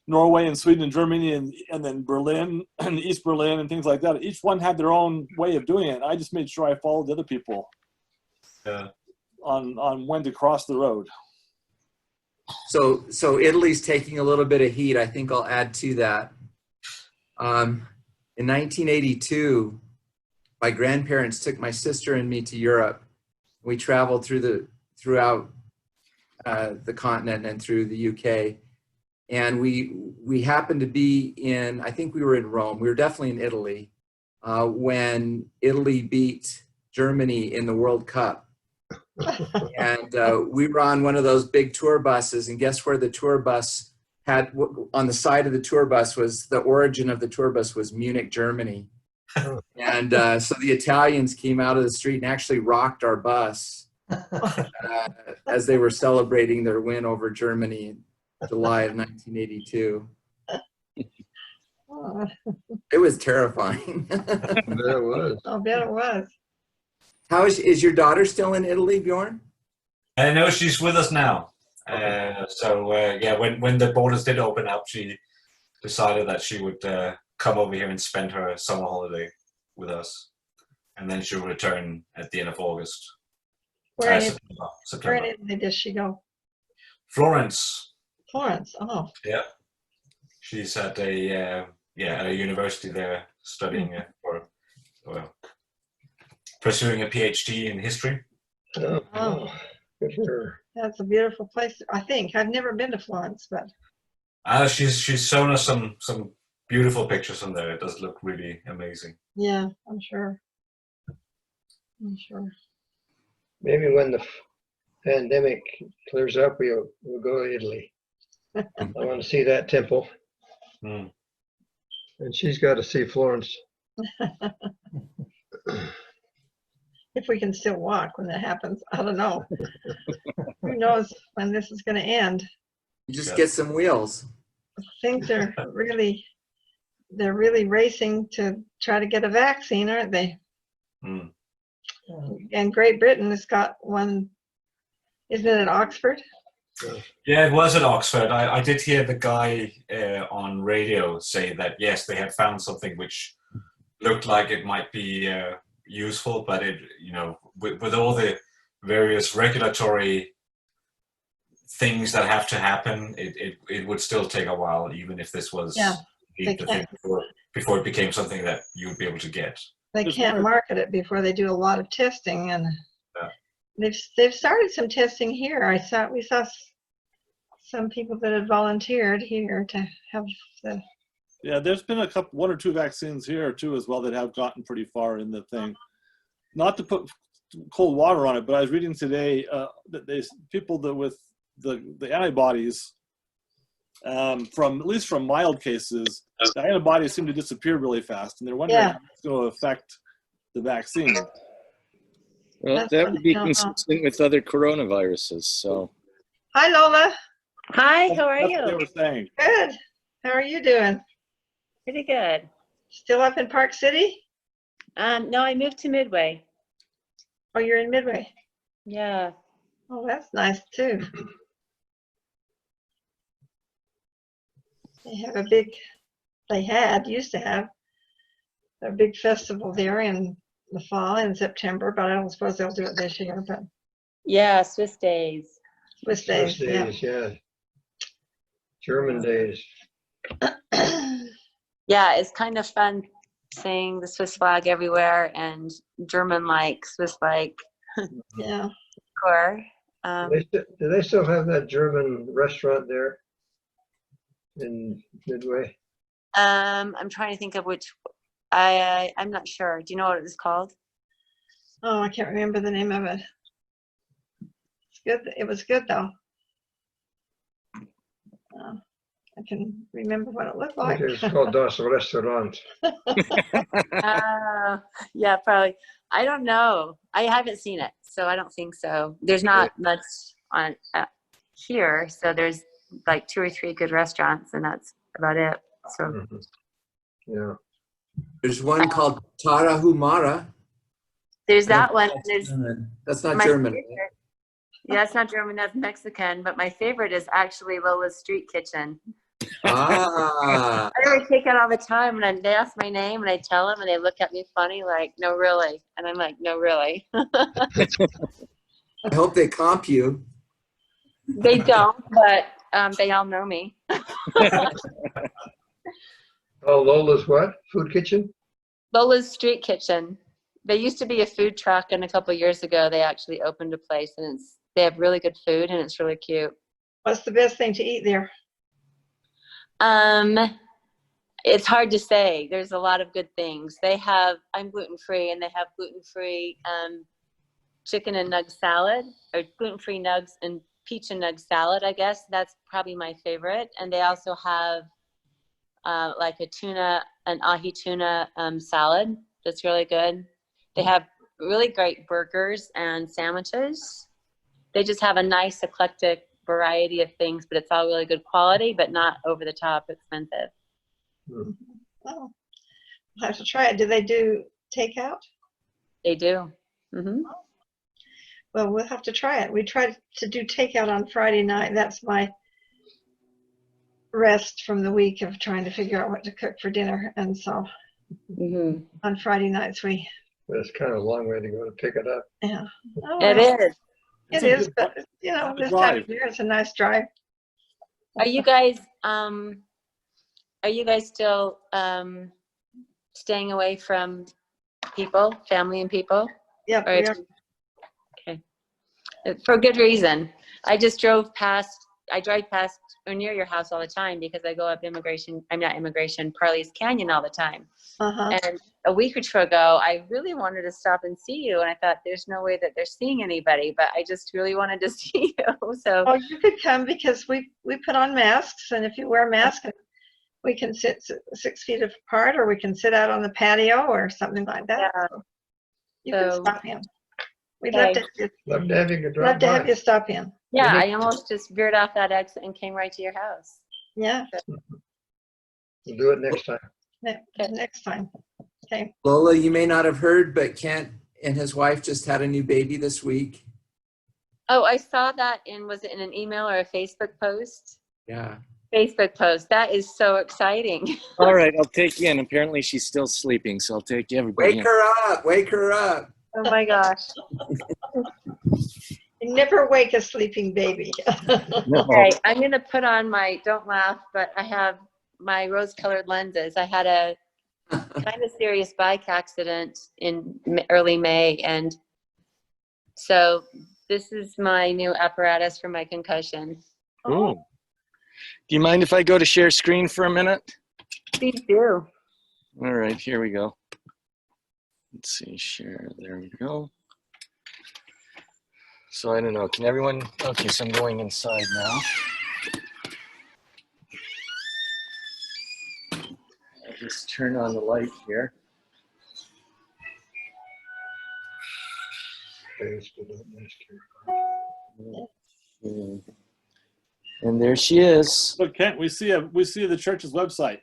Norway and Sweden and Germany and then Berlin and East Berlin and things like that. Each one had their own way of doing it. I just made sure I followed the other people on when to cross the road. So Italy's taking a little bit of heat. I think I'll add to that. In 1982, my grandparents took my sister and me to Europe. We traveled throughout the continent and through the UK. And we happened to be I think we were in Rome. We were definitely in Italy when Italy beat Germany in the World Cup. And we were on one of those big tour buses, and guess where the tour bus had, on the side of the tour bus was, the origin of the tour bus was Munich, Germany. And so the Italians came out of the street and actually rocked our bus as they were celebrating their win over Germany in July of 1982. It was terrifying. There it was. I'll bet it was. How is your daughter still in Italy, Bjorn? No, she's with us now. Yeah, when the borders did open up, she decided that she would come over here and spend her summer holiday with us, and then she'll return at the end of August. Where in September. Italy does she go? Florence. Florence. Oh. Yeah, she's at a university there studying pursuing a PhD in history. Oh. Good for her. That's a beautiful place. I think I've never been to Florence, but She's shown us some beautiful pictures from there. It does look really amazing. yeah, I'm sure. I'm sure. Maybe when the pandemic clears up, we'll go to Italy. I want to see that temple. Mm. And she's got to see Florence. If we can still walk when that happens, I don't know. Who knows when this is going to end? You just get some wheels. Things are really, they're really racing to try to get a vaccine, aren't they? Mm. And Great Britain has got one, isn't it at Oxford? Yeah, it was at Oxford. I did hear the guy on radio say that, yes, they had found something which looked like it might be useful, but it, you know, with all the various regulatory things that have to happen, it would still take a while, even if this was Yeah, the they thing can't. before it became something that you would be able to get. They There's can't one- market it before they do a lot of testing, and Yeah. they've started some testing here. We saw some people that had volunteered here to have the. Yeah, there's been one or two vaccines here too as well that have gotten pretty far in the thing. Not to put cold water on it, but I was reading today that people that with the antibodies from at least from mild cases, the antibodies seem to disappear really fast, and they're wondering Yeah. how it's going to affect the vaccine. Well, That's that what would be I don't know. consistent with other coronaviruses. So Hi, Lola. Hi, how are That's what they you? were saying. Good. How are you doing? Pretty good. Still up in Park City? No, I moved to Midway. Oh, you're in Midway. Yeah. Oh, that's nice too. They have used to have a big festival there in the fall in September, but I don't suppose they'll do it this year, but Yeah, Swiss days. Swiss Swiss days, yeah. days, yeah. German days. Yeah, it's kind of fun seeing the Swiss flag everywhere and German-like, Swiss-like Yeah. decor. Do they still have that German restaurant there in Midway? I'm trying to think of which. I'm not sure. Do you know what it was called? Oh, I can't remember the name of it. It's good. It was good though. I can remember what it looked I like. think it's called Das Restaurant. Yeah, probably. I don't know. I haven't seen it, so I don't think so. There's not much on here, so there's like 2 or 3 good restaurants, and that's about it. So Mhm. Yeah. There's one called Tarahumara. there's that one. There's That's not my German. favorite. Yeah, it's not German. That's Mexican. But my favorite is actually Lola's Street Kitchen. Ah, I always take it all the time, and they ask my name, and I tell them, and they look at me funny, like, "No, really," and I'm like, "No, really." I hope they comp you. They don't, but they all know me. Oh, Lola's what? Food kitchen? Lola's Street Kitchen. They used to be a food truck, and a couple years ago, they actually opened a place, and they have really good food, and it's really cute. What's the best thing to eat there? It's hard to say. There's a lot of good things. I'm gluten-free, and they have gluten-free chicken and nug salad, or gluten-free nugs and peach and nug salad, I guess. That's probably my favorite. And they also have like an ahi tuna salad that's really good. They have really great burgers and sandwiches. They just have a nice eclectic variety of things, but it's all really good quality, but not over the top expensive. Mhm. Oh, I'll have to try it. Do they do takeout? They do. Hmm. Well, we'll have to try it. We tried to do takeout on Friday night. That's my rest from the week of trying to figure out what to cook for dinner. And so Hmm. on Friday nights, But it's kind of a long way to go to pick it up. yeah. Oh, It well, is. it is, but you know, this time of year, it's a nice drive. Are you guys still staying away from people, family and people? Yep, Or we are. okay. For good reason. I drive past or near your house all the time because I go up Parley's Canyon all the time. Uh-huh. And a week or two ago, I really wanted to stop and see you. And I thought there's no way that they're seeing anybody, but I just really wanted to see you. So Oh, you could come because we put on masks, and if you wear a mask, we can sit 6 feet apart, or we can sit out on the patio or something like that. Yeah. So you can So- stop in. We'd Okay. love to Love to have you love drop to have by. you stop in. Yeah, I almost just veered off that exit and came right to your house. Yeah, We'll do it next time. next time. Okay. Lola, you may not have heard, but Kent and his wife just had a new baby this week. Oh, I saw that was it in an email or a Facebook post? Yeah. Facebook post. That is so exciting. All right, I'll take you in. Apparently she's still sleeping, so I'll take everybody Wake in. her up. Wake her up. Oh my gosh. You never wake a sleeping baby. No. Okay, I'm going to put on don't laugh, but I have my rose-colored lenses. I had a kind of serious bike accident in early May, and so this is my new apparatus for my concussion. Ooh. Do you mind if I go to share screen for a minute? Please do. All right, here we go. Let's see, share, there we go. So I don't know, can everyone, okay, so I'm going inside now. I'll just turn on the light here. And there she is. Look, Kent, we see the church's website.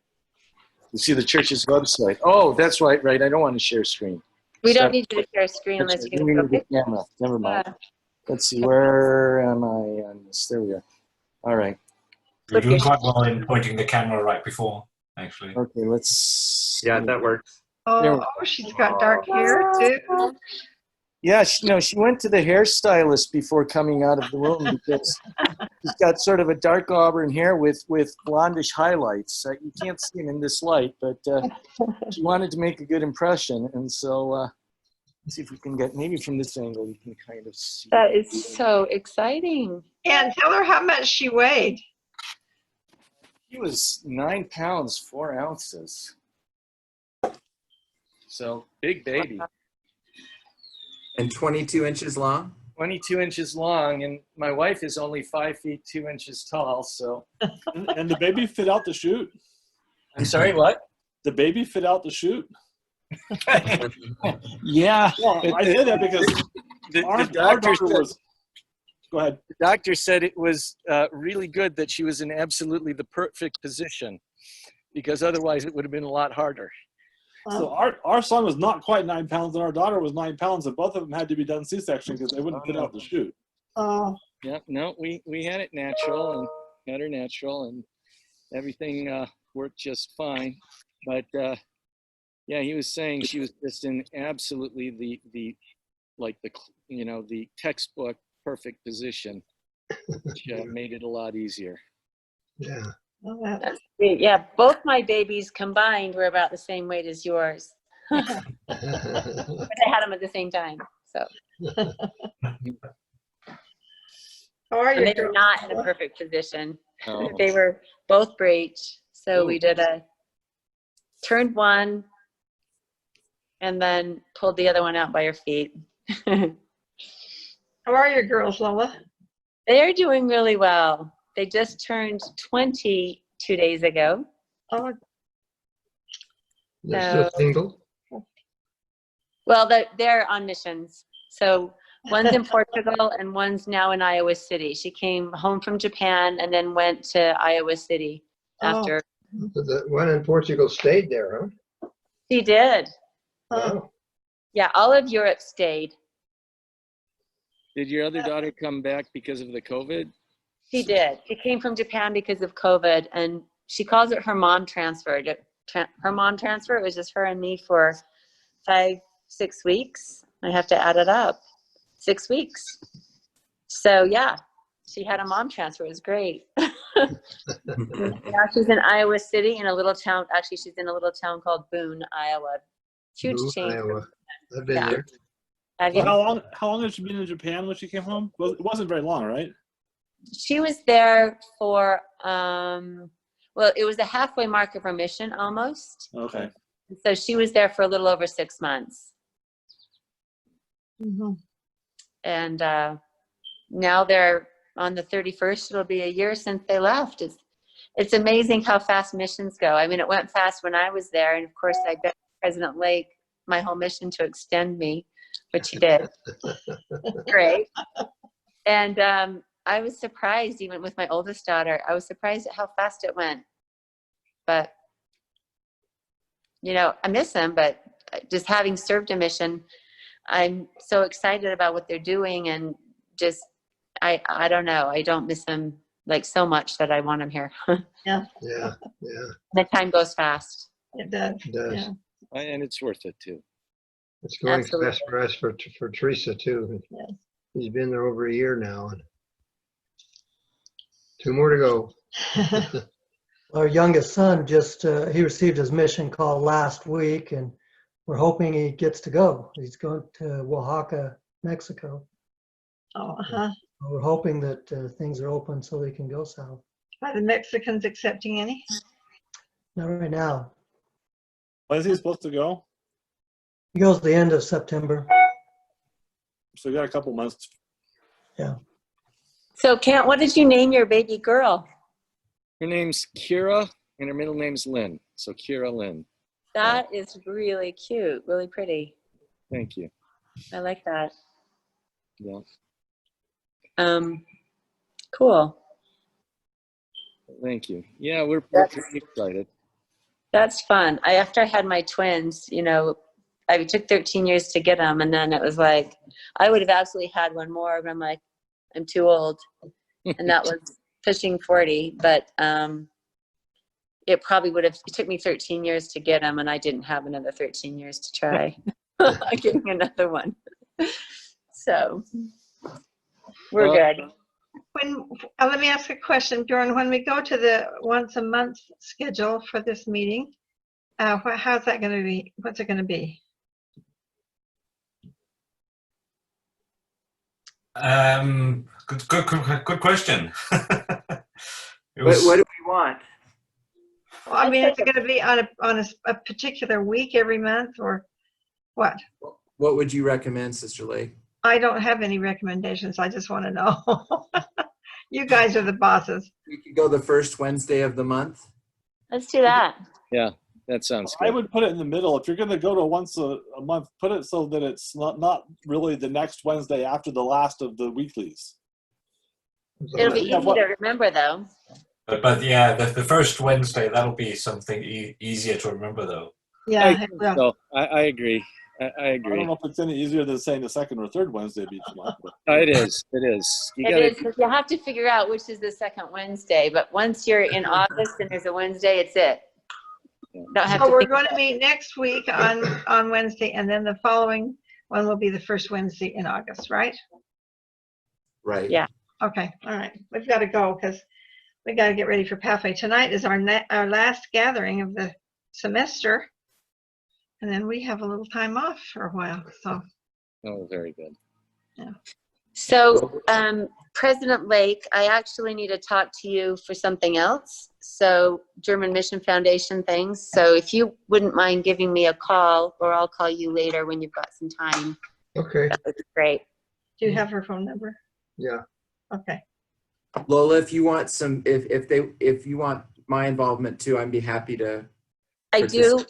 You see the church's website. Oh, that's right, right. I don't want to share screen. We don't Stop. need you to share a screen unless That's you're right. going to We go need the camera. Never mind. Yeah. Let's see, where am I on this? There we are. All right. You're doing quite well in pointing the camera right before, actually. Okay, let's. Yeah, that works. Oh, she's got dark hair too. Yeah, she went to the hairstylist before coming out of the room because she's got sort of a dark auburn hair with blondish highlights. You can't see them in this light, but she wanted to make a good impression, and so let's see if we can get maybe from this angle you can kind of see. That is so exciting. And tell her how much she weighed. She was 9 pounds 4 ounces. So big baby. And 22 inches long. 22 inches long, and my wife is only 5 feet 2 inches tall. So And the baby fit out the chute. I'm sorry, what? The baby fit out the chute. Yeah. Well, I say that because the our doctor daughter said, was. Go ahead. the doctor said it was really good that she was in absolutely the perfect position, because otherwise it would have been a lot harder. So our son was not quite 9 pounds, and our daughter was 9 pounds, and both of them had to be done C-section because they wouldn't fit out the chute. Oh, Yeah, no, we had it natural and had her natural, and everything worked just fine. But yeah, he was saying she was just in absolutely the textbook perfect position, which made it a lot easier. Yeah. well, that- That's great. Yeah, both my babies combined were about the same weight as yours. But I had them at the same time. So how are and you? they were not in a perfect position. Oh. They were both breech. So we Ooh. did turned one and then pulled the other one out by her feet. How are your girls, Lola? They're doing really well. They just turned 20 2 days ago. Oh, They're still single? Well, they're on missions. So one's in Portugal and one's now in Iowa City. She came home from Japan and then went to Iowa City after. So the one in Portugal stayed there, She did. huh? Wow. Yeah, all of Europe stayed. Did your other daughter come back because of the COVID? She did. She came from Japan because of COVID, and she calls it her mom transfer. Her mom transfer, it was just her and me for 5-6 weeks. I have to add it up. 6 weeks. So yeah, she had a mom transfer. It was great. Now she's in Iowa City in a little town. Actually, she's in a little town called Boone, Iowa. Huge Boone, change. Iowa. I've been Yeah. there. Have you? How long has she been in Japan when she came home? Well, it wasn't very long, right? She was there for, well, it was the halfway mark of her mission almost. Okay. So she was there for a little over 6 months. mhm. And now they're on the 31st. It'll be a year since they left. It's amazing how fast missions go. I mean, it went fast when I was there. And of course, I begged President Lake my whole mission to extend me, which he did. Great. And I was surprised, even with my oldest daughter, I was surprised at how fast it went. But, you know, I miss them, but just having served a mission, I'm so excited about what they're doing, and just, I don't know, I don't miss them like so much that I want them here. Yeah, Yeah, The time goes fast. it does. it does. Yeah. And it's worth it too. It's going Absolutely. fast for us, for Teresa too. Yes. He's been there over a year now, and 2 more to go. Our youngest son just, he received his mission call last week, and we're hoping he gets to go. He's going to Oaxaca, Mexico. Oh, uh-huh. We're hoping that things are open so he can go south. Are the Mexicans accepting any? Not right now. When is he supposed to go? He goes the end of September. So you got a couple months. So, Kent, what did you name your baby girl? Her name's Kira, and her middle name's Lynn. So Kira Lynn. That is really cute, really pretty. Thank you. I like that. Yeah. Cool. Thank you. Yeah, we're pretty excited. That's fun. After I had my twins, you know, I took 13 years to get them, and then it was like, I would have absolutely had one more, but I'm like, I'm too old. And that was pushing 40, but it probably would have, it took me 13 years to get them, and I didn't have another 13 years to try getting another one. So we're good. Let me ask a question, Bjorn. When we go to the once a month schedule for this meeting, how's that going to be? What's it going to be? Good question. What do we want? Well, I mean, is it going to be on a particular week every month, or what? What would you recommend, Sister Lake? I don't have any recommendations. I just want to know. You guys are the bosses. We could go the first Wednesday of the month. Let's do that. Yeah, that sounds I good. would put it in the middle. If you're going to go to once a month, put it so that it's not really the next Wednesday after the last of the weeklies. It'll be Yeah, easy to remember, though. But yeah, the first Wednesday, that'll be something easier to remember, though. Yeah. I think so. I agree. I I agree. don't know if it's any easier than saying the second or third Wednesday of each month. But It is. It is. You It gotta, is, because you have to figure out which is the second Wednesday. But once you're in August and there's a Wednesday, it's it. Don't have So to we're think going to about it. meet next week on Wednesday, and then the following one will be the first Wednesday in August, right? Right. Yeah. Okay. All right. We've got to go because we got to get ready for pathway. Tonight is our last gathering of the semester, and then we have a little time off for a while. So oh, very good. So, President Lake, I actually need to talk to you for something else. So, German Mission Foundation things. So, if you wouldn't mind giving me a call, or I'll call you later when you've got some time. Okay, That would be great. do you have her phone number? yeah. Okay. Lola, if you want if you want my involvement too, I'd be happy to. I do.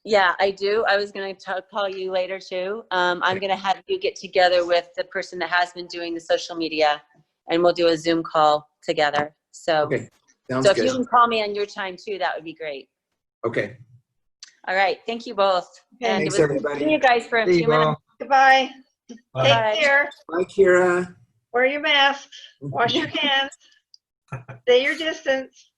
Yeah, I do. I was going to call you later too. I'm going to have you get together with the person that has been doing the social media, and we'll do a Zoom call together. So, Okay, sounds so if you good. can call me on your time too, that would be great. Okay, All right. Thank you both. Okay. And thanks it was good everybody. seeing you guys for a There you few minutes. go. Goodbye. Bye. Take care. Bye, Kira. Wear your masks. Wash your hands. Stay your distance.